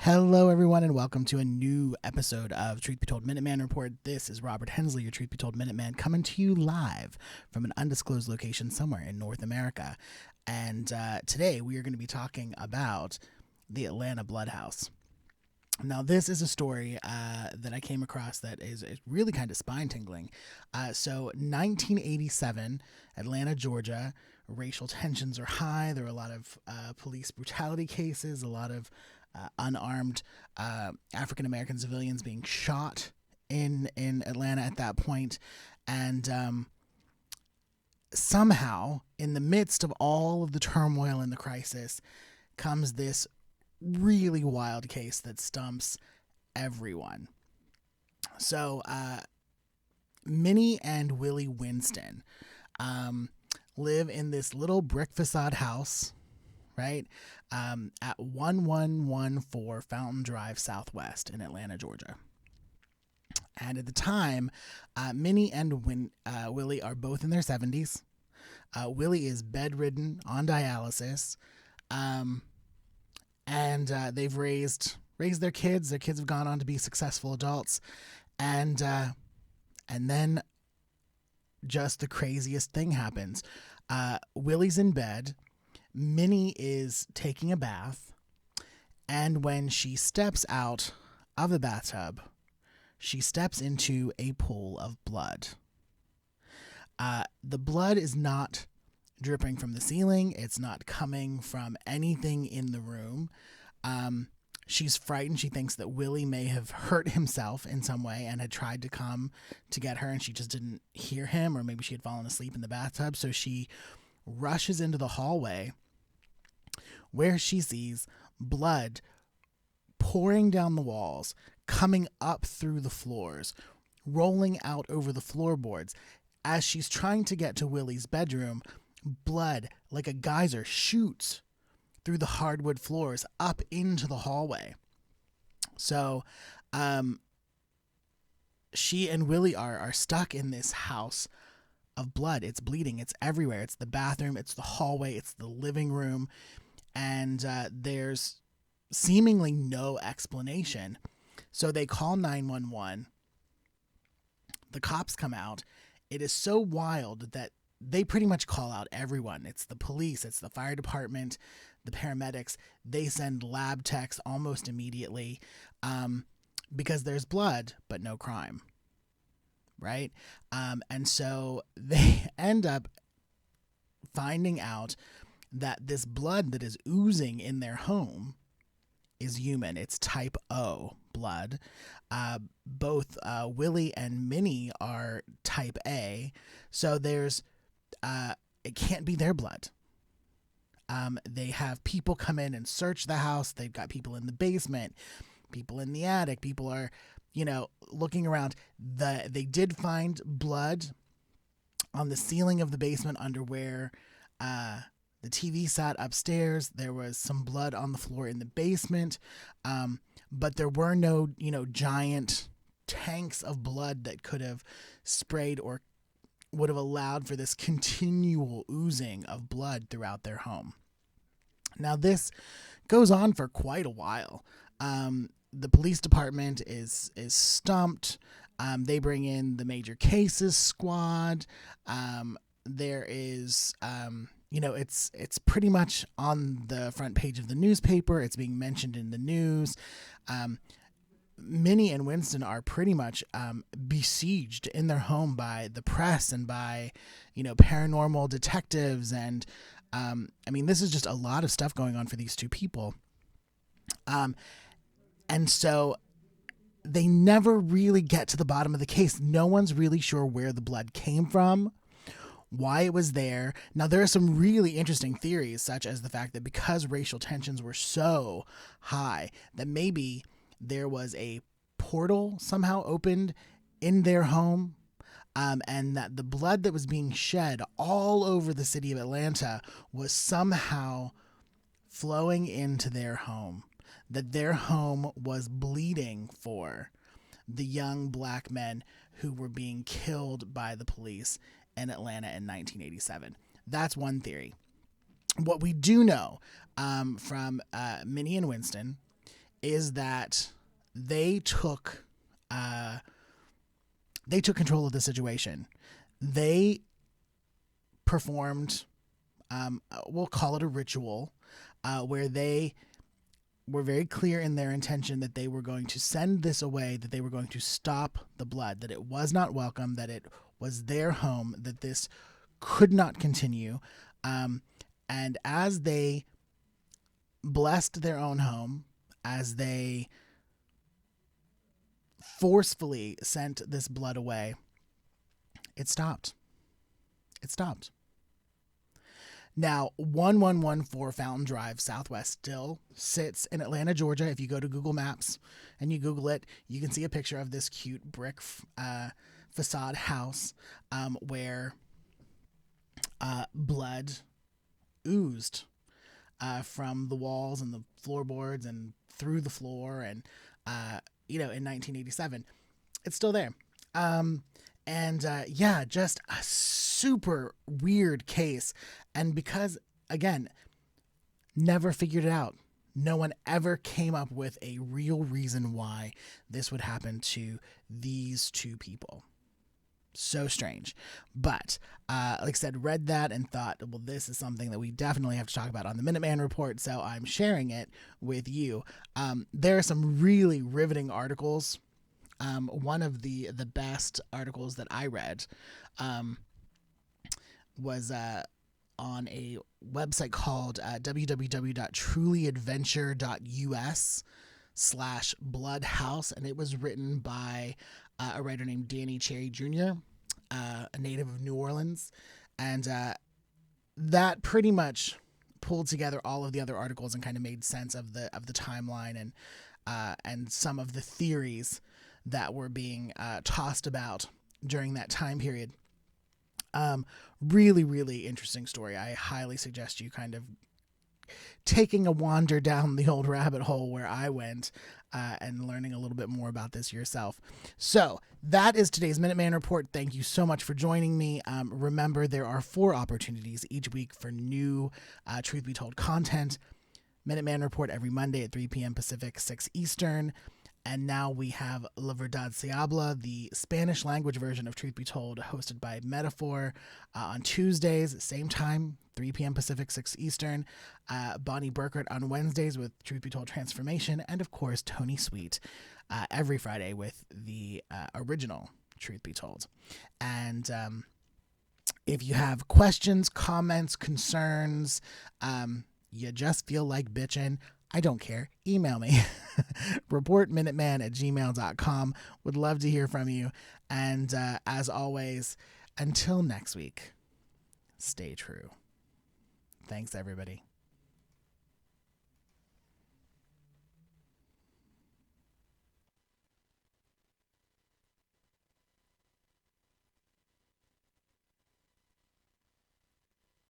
Hello, everyone, and welcome to a new episode of Truth Be Told Minuteman Report. This is Robert Hensley, your Truth Be Told Minuteman, coming to you live from an undisclosed location somewhere in North America. And today we are going to be talking about the Atlanta Blood House. Now, this is a story that I came across that is really kind of spine-tingling. So, 1987, Atlanta, Georgia, racial tensions are high. There are a lot of police brutality cases, a lot of unarmed African-American civilians being shot in Atlanta at that point. And somehow, in the midst of all of the turmoil and the crisis, comes this really wild case that stumps everyone. So, Minnie and Willie Winston live in this little brick facade house, right, at 1114 Fountain Drive Southwest in Atlanta, Georgia. And at the time, Minnie and Willie are both in their 70s. Willie is bedridden on dialysis, and they've raised their kids. Their kids have gone on to be successful adults, and then just the craziest thing happens. Willie's in bed. Minnie is taking a bath, and when she steps out of the bathtub, she steps into a pool of blood. The blood is not dripping from the ceiling. It's not coming from anything in the room. She's frightened. She thinks that Willie may have hurt himself in some way and had tried to come to get her, and she just didn't hear him, or maybe she had fallen asleep in the bathtub. So she rushes into the hallway, where she sees blood pouring down the walls, coming up through the floors, rolling out over the floorboards. As she's trying to get to Willie's bedroom, blood, like a geyser, shoots through the hardwood floors up into the hallway. So, she and Willie are stuck in this house of blood. It's bleeding. It's everywhere. It's the bathroom. It's the hallway. It's the living room. And there's seemingly no explanation. So they call 911. The cops come out. It is so wild that they pretty much call out everyone. It's the police. It's the fire department, the paramedics. They send lab techs almost immediately because there's blood, but no crime. Right? And so they end up finding out that this blood that is oozing in their home is human. It's type O blood. Both Willie and Minnie are type A. So there's, it can't be their blood. They have people come in and search the house. They've got people in the basement, people in the attic. People are, looking around. They did find blood on the ceiling of the basement under where the TV sat upstairs. There was some blood on the floor in the basement, but there were no, giant tanks of blood that could have sprayed or would have allowed for this continual oozing of blood throughout their home. Now, this goes on for quite a while. The police department is stumped. They bring in the major cases squad. There is, it's pretty much on the front page of the newspaper. It's being mentioned in the news. Minnie and Winston are pretty much besieged in their home by the press and by, paranormal detectives. And, this is just a lot of stuff going on for these two people. And so they never really get to the bottom of the case. No one's really sure where the blood came from, why it was there. Now, there are some really interesting theories, such as the fact that because racial tensions were so high, that maybe there was a portal somehow opened in their home, and that the blood that was being shed all over the city of Atlanta was somehow flowing into their home, that their home was bleeding for the young black men who were being killed by the police in Atlanta in 1987. That's one theory. What we do know from Minnie and Winston is that they took control of the situation. They performed, we'll call it a ritual, where they were very clear in their intention that they were going to send this away, that they were going to stop the blood, that it was not welcome, that it was their home, that this could not continue. And as they blessed their own home, as they forcefully sent this blood away, it stopped. It stopped. Now, 1114 Fountain Drive Southwest still sits in Atlanta, Georgia. If you go to Google Maps and you Google it, you can see a picture of this cute brick facade house where blood oozed from the walls and the floorboards and through the floor. And, in 1987, it's still there. Just a super weird case. And because, again, never figured it out. No one ever came up with a real reason why this would happen to these two people. So strange. But, like I said, read that and thought, well, this is something that we definitely have to talk about on the Minuteman Report, so I'm sharing it with you. There are some really riveting articles. One of the best articles that I read was on a website called www.trulyadventure.us/bloodhouse, and it was written by a writer named Danny Cherry Jr., a native of New Orleans, and that pretty much pulled together all of the other articles and kind of made sense of the timeline and some of the theories that were being tossed about during that time period. Really, really interesting story. I highly suggest you kind of taking a wander down the old rabbit hole where I went and learning a little bit more about this yourself. So that is today's Minuteman Report. Thank you so much for joining me. Remember, there are 4 opportunities each week for new Truth Be Told content. Minuteman Report every Monday at 3 p.m. Pacific, 6 Eastern. And now we have La Verdad Se Habla, the Spanish language version of Truth Be Told, hosted by Metaphor on Tuesdays, same time, 3 p.m. Pacific, 6 Eastern. Bonnie Burkert on Wednesdays with Truth Be Told Transformation. And, of course, Tony Sweet every Friday with the original Truth Be Told. And if you have questions, comments, concerns, you just feel like bitching, I don't care. Email me. reportminuteman@gmail.com. Would love to hear from you. And as always, until next week, stay true. Thanks, everybody.